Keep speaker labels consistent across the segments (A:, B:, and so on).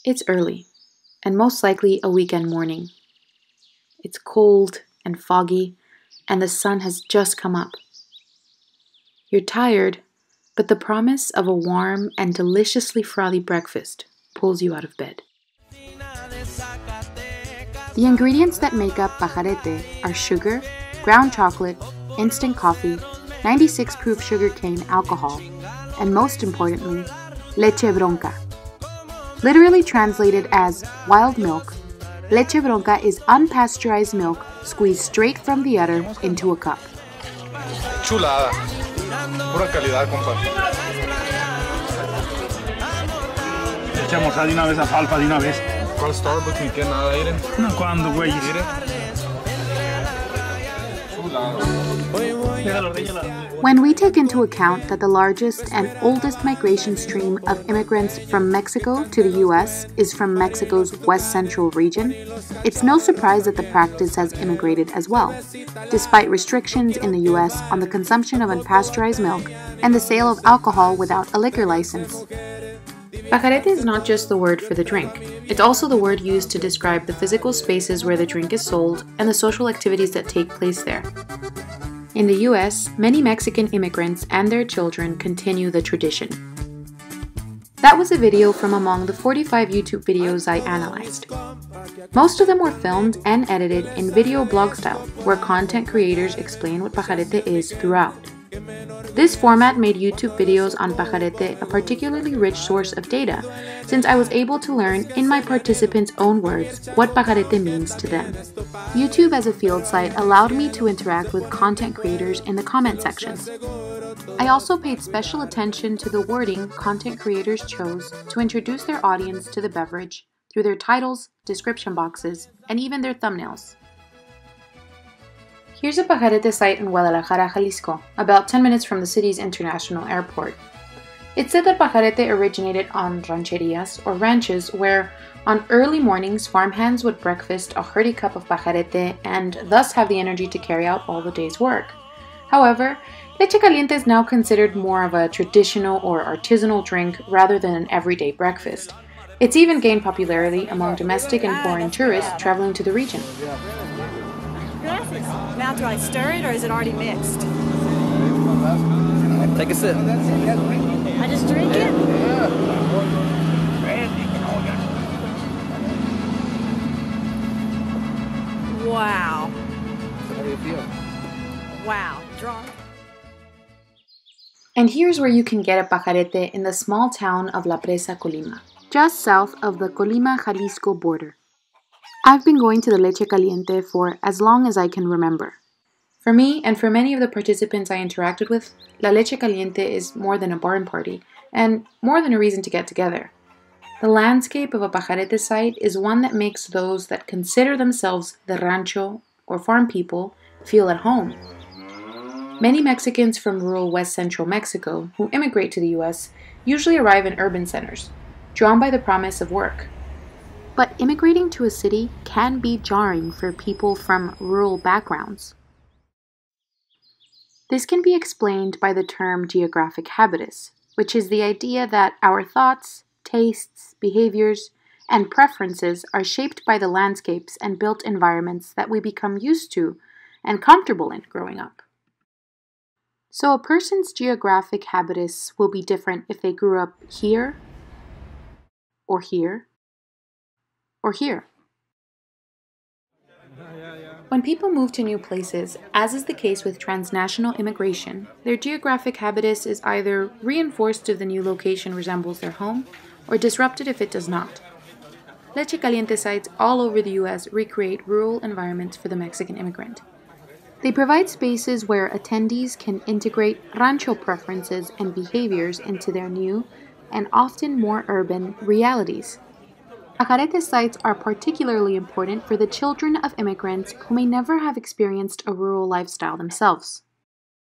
A: It's early, and most likely a weekend morning. It's cold and foggy, and the sun has just come up. You're tired, but the promise of a warm and deliciously frothy breakfast pulls you out of bed. The ingredients that make up pajarete are sugar, ground chocolate, instant coffee, 96 proof sugarcane alcohol, and most importantly, leche bronca. Literally translated as wild milk, leche bronca is unpasteurized milk squeezed straight from the udder into a cup.
B: Chulada. Pura calidad, compa.
C: Echamos de una vez a falpa de una vez.
B: ¿Cuál Starbucks ni qué nada, Iren?
C: No, ¿cuándo, güey?
A: When we take into account that the largest and oldest migration stream of immigrants from Mexico to the U.S. is from Mexico's west central region, it's no surprise that the practice has immigrated as well, despite restrictions in the U.S. on the consumption of unpasteurized milk and the sale of alcohol without a liquor license. Pajarete is not just the word for the drink. It's also the word used to describe the physical spaces where the drink is sold and the social activities that take place there. In the US, many Mexican immigrants and their children continue the tradition. That was a video from among the 45 YouTube videos I analyzed. Most of them were filmed and edited in video blog style, where content creators explain what pajarete is throughout. This format made YouTube videos on pajarete a particularly rich source of data, since I was able to learn in my participants' own words what pajarete means to them. YouTube as a field site allowed me to interact with content creators in the comment sections. I also paid special attention to the wording content creators chose to introduce their audience to the beverage through their titles, description boxes, and even their thumbnails. Here's a pajarete site in Guadalajara, Jalisco, about 10 minutes from the city's international airport. It said that pajarete originated on rancherias or ranches where, on early mornings, farmhands would breakfast a hearty cup of pajarete and thus have the energy to carry out all the day's work. However, leche caliente is now considered more of a traditional or artisanal drink rather than an everyday breakfast. It's even gained popularity among domestic and foreign tourists traveling to the region.
D: Now, do I stir it or is it already mixed?
E: Take a sip.
D: I just drink it? Wow.
E: How do you feel?
D: Wow. Drunk.
A: And here's where you can get a pajarete in the small town of La Presa, Colima, just south of the Colima-Jalisco border. I've been going to the Leche Caliente for as long as I can remember. For me, and for many of the participants I interacted with, La Leche Caliente is more than a barn party, and more than a reason to get together. The landscape of a pajarete site is one that makes those that consider themselves the rancho or farm people feel at home. Many Mexicans from rural west central Mexico who immigrate to the US usually arrive in urban centers, drawn by the promise of work. But immigrating to a city can be jarring for people from rural backgrounds. This can be explained by the term geographic habitus, which is the idea that our thoughts, tastes, behaviors, and preferences are shaped by the landscapes and built environments that we become used to and comfortable in growing up. So a person's geographic habitus will be different if they grew up here, or here, or here. When people move to new places, as is the case with transnational immigration, their geographic habitus is either reinforced if the new location resembles their home, or disrupted if it does not. Leche Caliente sites all over the US recreate rural environments for the Mexican immigrant. They provide spaces where attendees can integrate rancho preferences and behaviors into their new, and often more urban, realities. Pajarete sites are particularly important for the children of immigrants who may never have experienced a rural lifestyle themselves.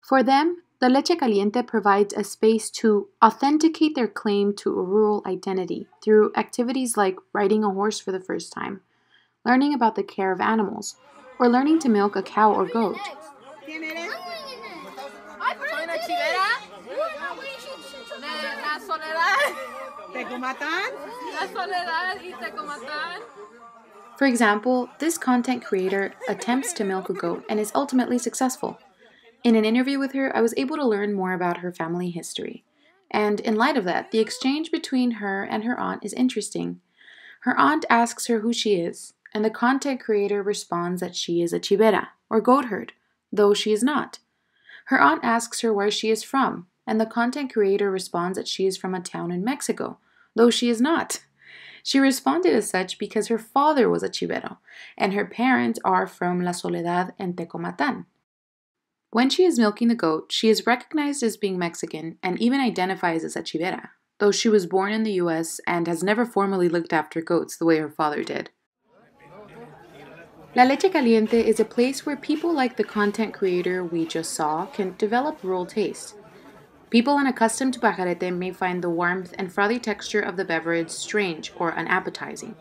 A: For them, the Leche Caliente provides a space to authenticate their claim to a rural identity through activities like riding a horse for the first time, learning about the care of animals, or learning to milk a cow or goat. For example, this content creator attempts to milk a goat and is ultimately successful. In an interview with her, I was able to learn more about her family history. And in light of that, the exchange between her and her aunt is interesting. Her aunt asks her who she is, and the content creator responds that she is a chivera, or goat herd, though she is not. Her aunt asks her where she is from, and the content creator responds that she is from a town in Mexico, though she is not. She responded as such because her father was a chivero, and her parents are from La Soledad and Tecomatan. When she is milking the goat, she is recognized as being Mexican and even identifies as a chivera, though she was born in the US and has never formally looked after goats the way her father did. La Leche Caliente is a place where people like the content creator we just saw can develop rural taste. People unaccustomed to pajarete may find the warmth and frothy texture of the beverage strange or unappetizing.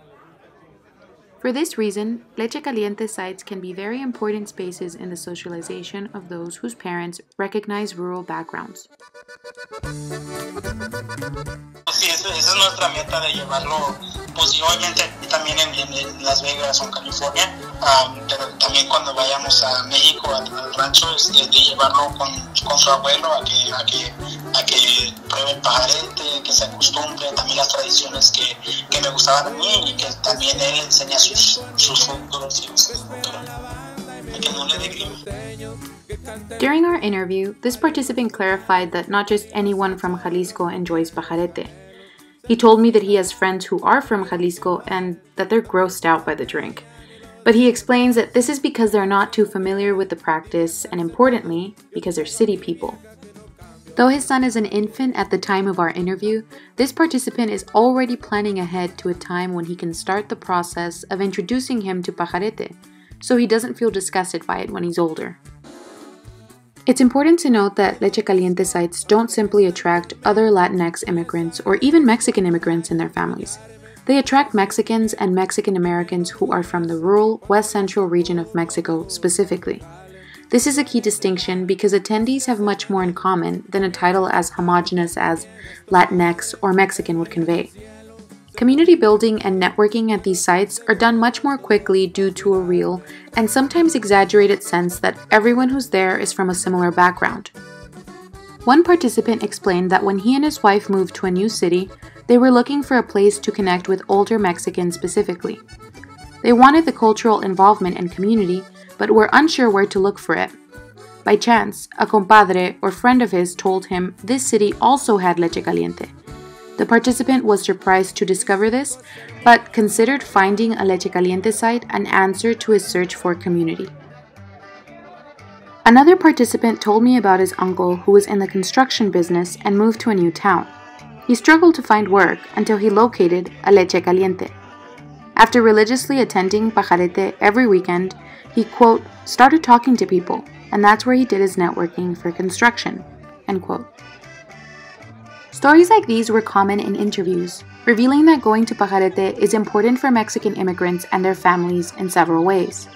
A: For this reason, Leche Caliente sites can be very important spaces in the socialization of those whose parents recognize rural backgrounds.
E: Sí, esa es nuestra meta de llevarlo, pues obviamente también en Las Vegas o en California, pero también cuando vayamos a México, al rancho, de llevarlo con su abuelo a que pruebe el pajarete, que se acostumbre, también las tradiciones que me gustaban a mí y que también él enseña sus futuros hijos, que no le dé grima.
A: During our interview, this participant clarified that not just anyone from Jalisco enjoys pajarete. He told me that he has friends who are from Jalisco and that they're grossed out by the drink. But he explains that this is because they're not too familiar with the practice and, importantly, because they're city people. Though his son is an infant at the time of our interview, this participant is already planning ahead to a time when he can start the process of introducing him to pajarete, so he doesn't feel disgusted by it when he's older. It's important to note that Leche Caliente sites don't simply attract other Latinx immigrants or even Mexican immigrants and their families. They attract Mexicans and Mexican Americans who are from the rural West Central region of Mexico specifically. This is a key distinction because attendees have much more in common than a title as homogeneous as Latinx or Mexican would convey. Community building and networking at these sites are done much more quickly due to a real and sometimes exaggerated sense that everyone who's there is from a similar background. One participant explained that when he and his wife moved to a new city, they were looking for a place to connect with older Mexicans specifically. They wanted the cultural involvement and community, but were unsure where to look for it. By chance, a compadre or friend of his told him this city also had Leche Caliente. The participant was surprised to discover this, but considered finding a Leche Caliente site an answer to his search for community. Another participant told me about his uncle who was in the construction business and moved to a new town. He struggled to find work until he located a Leche Caliente. After religiously attending pajarete every weekend, he, quote, started talking to people, and that's where he did his networking for construction, end quote. Stories like these were common in interviews, revealing that going to pajarete is important for Mexican immigrants and their families in several ways.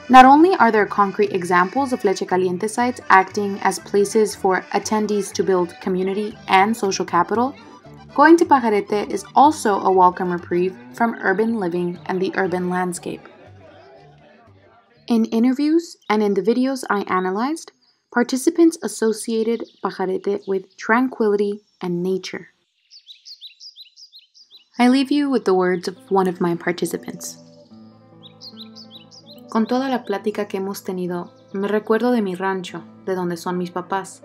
A: Not only are there concrete examples of Leche Caliente sites acting as places for attendees to build community and social capital, going to pajarete is also a welcome reprieve from urban living and the urban landscape. In interviews and in the videos I analyzed, participants associated pajarete with tranquility and nature. I leave you with the words of one of my participants. Con toda la plática que hemos tenido, me recuerdo de mi rancho, de donde son mis papás.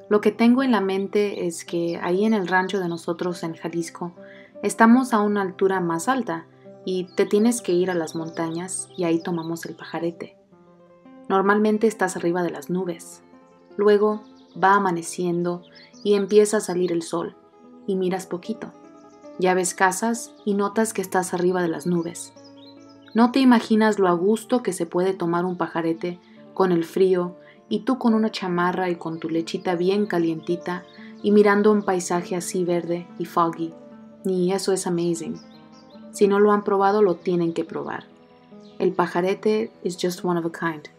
A: Lo que tengo en la mente es que ahí en el rancho de nosotros en Jalisco, estamos a una altura más alta y te tienes que ir a las montañas y ahí tomamos el pajarete. Normalmente estás arriba de las nubes. Luego va amaneciendo y empieza a salir el sol y miras poquito. Ya ves casas y notas que estás arriba de las nubes. No te imaginas lo a gusto que se puede tomar un pajarete con el frío y tú con una chamarra y con tu lechita bien calientita y mirando un paisaje así verde y foggy. Y eso es amazing. Si no lo han probado, lo tienen que probar. El pajarete is just one of a kind.